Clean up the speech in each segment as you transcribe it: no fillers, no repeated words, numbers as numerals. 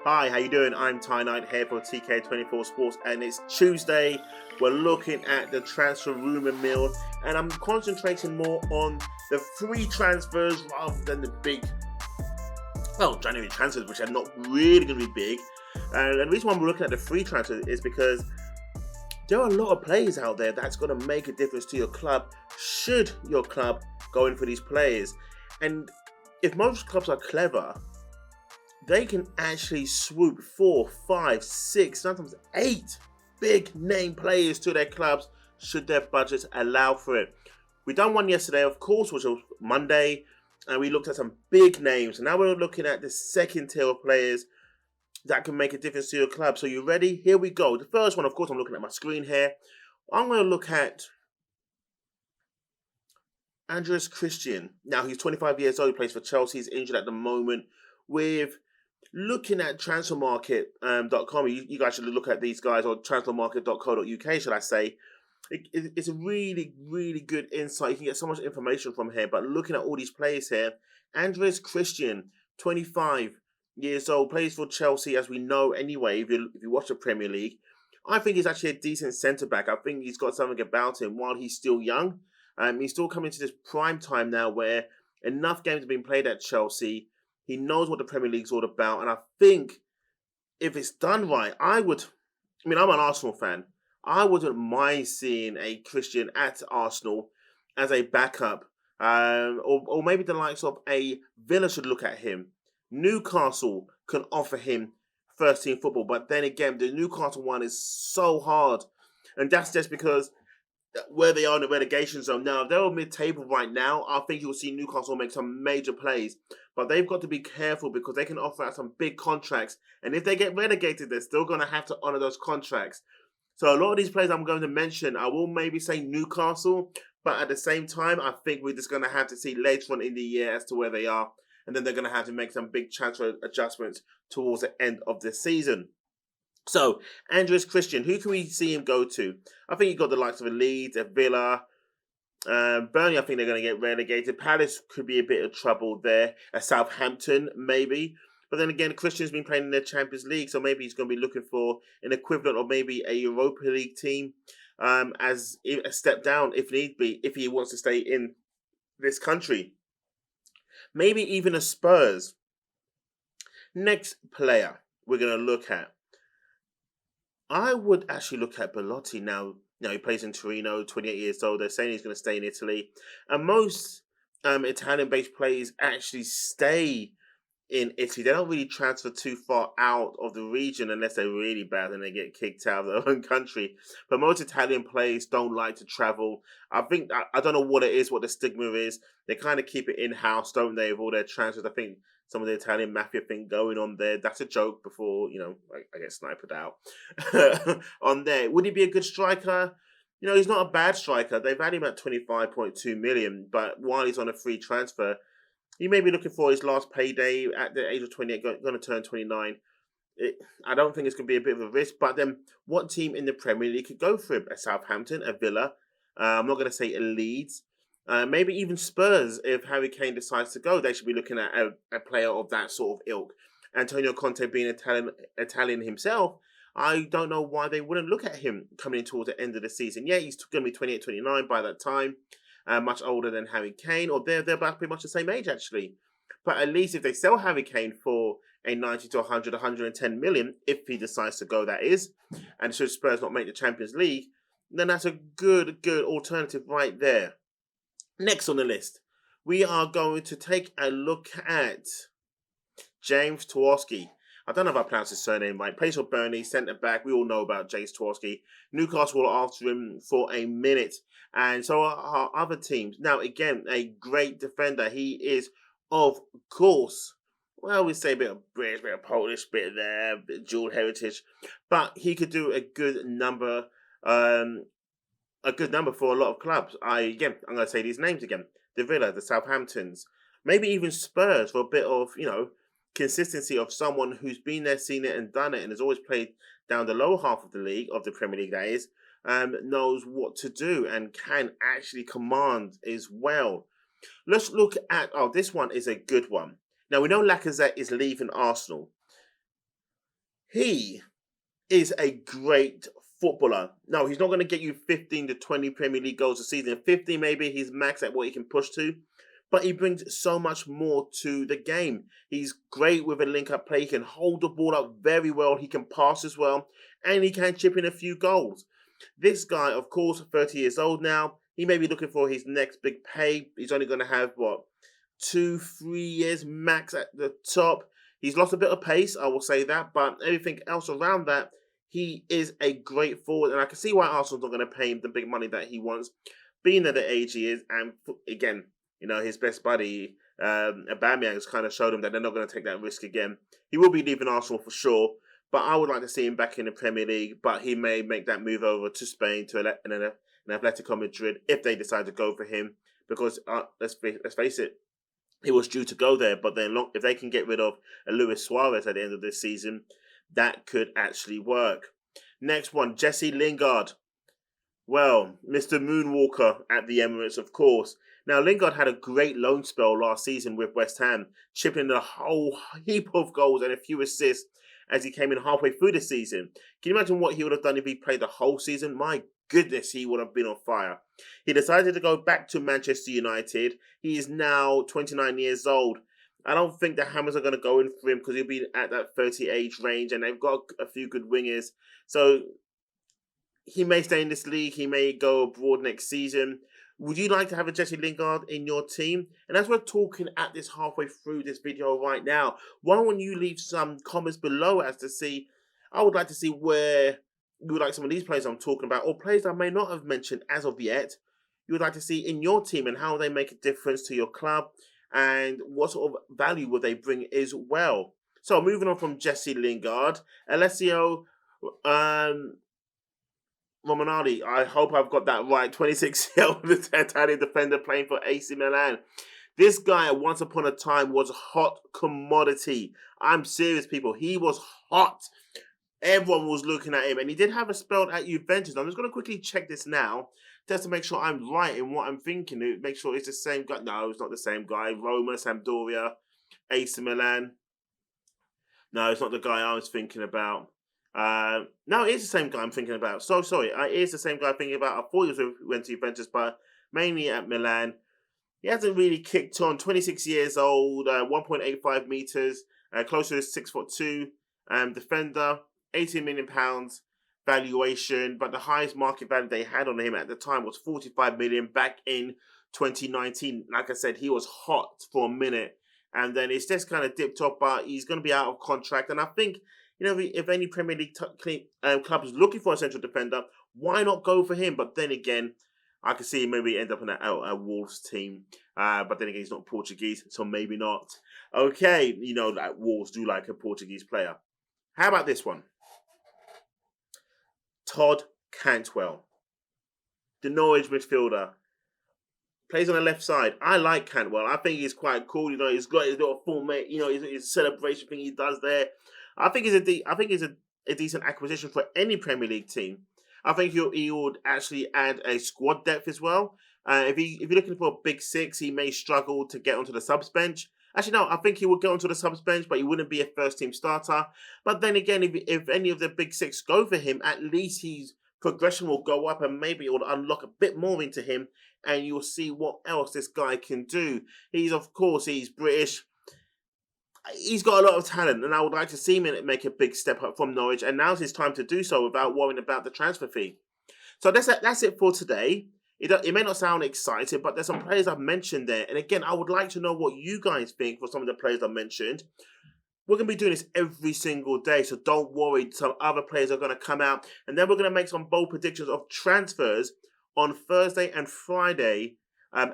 Hi, how you doing? I'm Ty Knight here for TK24 Sports, and it's Tuesday. We're looking at the transfer rumour mill, and I'm concentrating more on the free transfers rather than the big, January transfers, which are not really going to be big. And the reason why we're looking at the free transfers is because there are a lot of players out there that's going to make a difference to your club should your club go in for these players. And if most clubs are clever, they can actually swoop 4, 5, 6, sometimes 8 big name players to their clubs should their budgets allow for it. We done one yesterday, of course, which was Monday, and we looked at some big names. And now we're looking at the second tier of players that can make a difference to your club. So you ready? Here we go. The first one, of course, I'm looking at my screen here. I'm going to look at Andreas Christian. Now, he's 25 years old. He plays for Chelsea. He's injured at the moment. With looking at transfermarket.com, you guys should look at these guys, or transfermarket.co.uk, should I say. It's a really, really good insight. You can get so much information from here. But looking at all these players here, Andreas Christian, 25 years old, plays for Chelsea, as we know anyway, if you watch the Premier League. I think he's actually a decent centre-back. I think he's got something about him while he's still young. He's still coming to this prime time now where enough games have been played at Chelsea. He knows what the Premier League's all about. And I think if it's done right, I'm an Arsenal fan. I wouldn't mind seeing a Christian at Arsenal as a backup. Or maybe the likes of a Villa should look at him. Newcastle can offer him first team football. But then again, the Newcastle one is so hard. And that's just because where they are in the relegation zone now. If they're mid-table right now, I think you'll see Newcastle make some major plays. But they've got to be careful because they can offer out some big contracts. And if they get relegated, they're still going to have to honour those contracts. So a lot of these players I'm going to mention, I will maybe say Newcastle. But at the same time, I think we're just going to have to see later on in the year as to where they are. And then they're going to have to make some big transfer adjustments towards the end of the season. So, Andreas Christian, who can we see him go to? I think you've got the likes of a Leeds, a Villa, Burnley. I think they're going to get relegated. Palace could be a bit of trouble there. A Southampton, maybe. But then again, Christian's been playing in the Champions League, so maybe he's going to be looking for an equivalent or maybe a Europa League team as a step down if need be, if he wants to stay in this country. Maybe even a Spurs. Next player we're going to look at. I would actually look at Belotti now. Now he plays in Torino, 28 years old. They're saying he's going to stay in Italy. And most Italian-based players actually stay in Italy. They don't really transfer too far out of the region unless they're really bad and they get kicked out of their own country. But most Italian players don't like to travel. I don't know what it is, what the stigma is. They kind of keep it in-house, don't they, with all their transfers. I think some of the Italian mafia thing going on there. That's a joke before, I get sniped out on there. Would he be a good striker? He's not a bad striker. They've had him at 25.2 million, but while he's on a free transfer, he may be looking for his last payday at the age of 28, going to turn 29. I don't think it's going to be a bit of a risk, but then what team in the Premier League could go for him? A Southampton, a Villa, I'm not going to say a Leeds, maybe even Spurs. If Harry Kane decides to go, they should be looking at a player of that sort of ilk. Antonio Conte being Italian himself, I don't know why they wouldn't look at him coming in towards the end of the season. Yeah, he's going to be 28, 29 by that time. Much older than Harry Kane, or they're about pretty much the same age, actually. But at least if they sell Harry Kane for a 90 to 100, 110 million, if he decides to go, that is, and should Spurs not make the Champions League, then that's a good alternative right there. Next on the list, we are going to take a look at James Towarsky. I don't know if I pronounced his surname right. Plays for Burnley, centre-back. We all know about James Towarsky. Newcastle will after him for a minute. And so are other teams. Now, again, a great defender. He is, of course, well, we say a bit of British, bit of Polish, bit there, bit of dual heritage. But he could do a good number for a lot of clubs. I'm going to say these names again. The Villa, the Southamptons, maybe even Spurs for a bit of, consistency of someone who's been there, seen it and done it and has always played down the lower half of the league, of the Premier League that is, knows what to do and can actually command as well. Let's look at, this one is a good one. Now we know Lacazette is leaving Arsenal. He is a great footballer. No, he's not going to get you 15 to 20 Premier League goals a season. 15 maybe he's max at what he can push to. But he brings so much more to the game. He's great with a link-up play. He can hold the ball up very well. He can pass as well. And he can chip in a few goals. This guy, of course, 30 years old now. He may be looking for his next big pay. He's only going to have, 2-3 years max at the top. He's lost a bit of pace, I will say that. But everything else around that, he is a great forward. And I can see why Arsenal's not going to pay him the big money that he wants, being at the age he is. And again, his best buddy, Aubameyang, has kind of showed him that they're not going to take that risk again. He will be leaving Arsenal for sure, but I would like to see him back in the Premier League. But he may make that move over to Spain, to an Atletico Madrid, if they decide to go for him. Because let's face it, he was due to go there. But then if they can get rid of Luis Suarez at the end of this season, that could actually work. Next one, Jesse Lingard. Well, Mr. Moonwalker at the Emirates, of course. Now, Lingard had a great loan spell last season with West Ham, chipping in a whole heap of goals and a few assists as he came in halfway through the season. Can you imagine what he would have done if he played the whole season? My goodness, he would have been on fire. He decided to go back to Manchester United. He is now 29 years old. I don't think the Hammers are going to go in for him because he'll be at that 30 age range, and they've got a few good wingers. So he may stay in this league. He may go abroad next season. Would you like to have a Jesse Lingard in your team? And as we're talking at this halfway through this video right now, why don't you leave some comments below as to see, I would like to see where you would like some of these players I'm talking about, or players I may not have mentioned as of yet, you would like to see in your team and how they make a difference to your club and what sort of value would they bring as well. So moving on from Jesse Lingard, Alessio Romanelli, I hope I've got that right. 26-year-old Italian defender playing for AC Milan. This guy, once upon a time, was a hot commodity. I'm serious, people. He was hot. Everyone was looking at him, and he did have a spell at Juventus. I'm just going to quickly check this now, just to make sure I'm right in what I'm thinking. Make sure it's the same guy. No, it's not the same guy. Roma, Sampdoria, AC Milan. No, it's not the guy I was thinking about. No, it is the same guy I'm thinking about. So sorry, it is the same guy I'm thinking about. I thought he went to Juventus, but mainly at Milan. He hasn't really kicked on. 26 years old, 1.85 meters, close to 6'2", defender, £18 million valuation. But the highest market value they had on him at the time was 45 million back in 2019. Like I said, he was hot for a minute, and then it's just kind of dipped off. But he's going to be out of contract, and I think, if any Premier League club is looking for a central defender, why not go for him? But then again, I could see him maybe end up in a Wolves team. But then again, he's not Portuguese, so maybe not. Okay, that Wolves do like a Portuguese player. How about this one? Todd Cantwell, the Norwich midfielder. Plays on the left side. I like Cantwell. I think he's quite cool. He's got his little formate. His celebration thing he does there. I think it's a decent acquisition for any Premier League team. I think he would actually add a squad depth as well. If you're looking for a big six, he may struggle to get onto the subs bench. Actually, no, I think he would get onto the subs bench, but he wouldn't be a first team starter. But then again, if any of the big six go for him, at least his progression will go up, and maybe it will unlock a bit more into him, and you'll see what else this guy can do. He's British. He's got a lot of talent, and I would like to see him make a big step up from Norwich, and now's his time to do so without worrying about the transfer fee. So that's it for today. It may not sound exciting, but there's some players I've mentioned there. And again, I would like to know what you guys think for some of the players I mentioned. We're going to be doing this every single day, so don't worry. Some other players are going to come out, and then we're going to make some bold predictions of transfers on Thursday and Friday,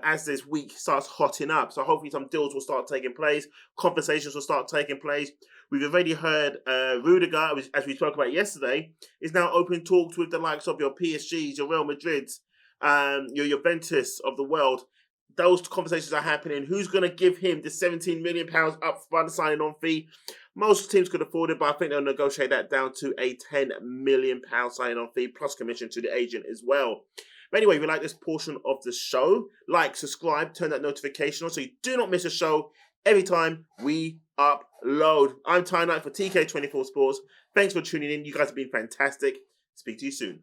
as this week starts hotting up. So hopefully some deals will start taking place. Conversations will start taking place. We've already heard Rudiger, as we spoke about yesterday, is now open talks with the likes of your PSGs, your Real Madrids, your Juventus of the world. Those conversations are happening. Who's going to give him the £17 million upfront signing on fee? Most teams could afford it, but I think they'll negotiate that down to a £10 million signing on fee plus commission to the agent as well. But anyway, if you like this portion of the show, like, subscribe, turn that notification on so you do not miss a show every time we upload. I'm Ty Knight for TK24 Sports. Thanks for tuning in. You guys have been fantastic. Speak to you soon.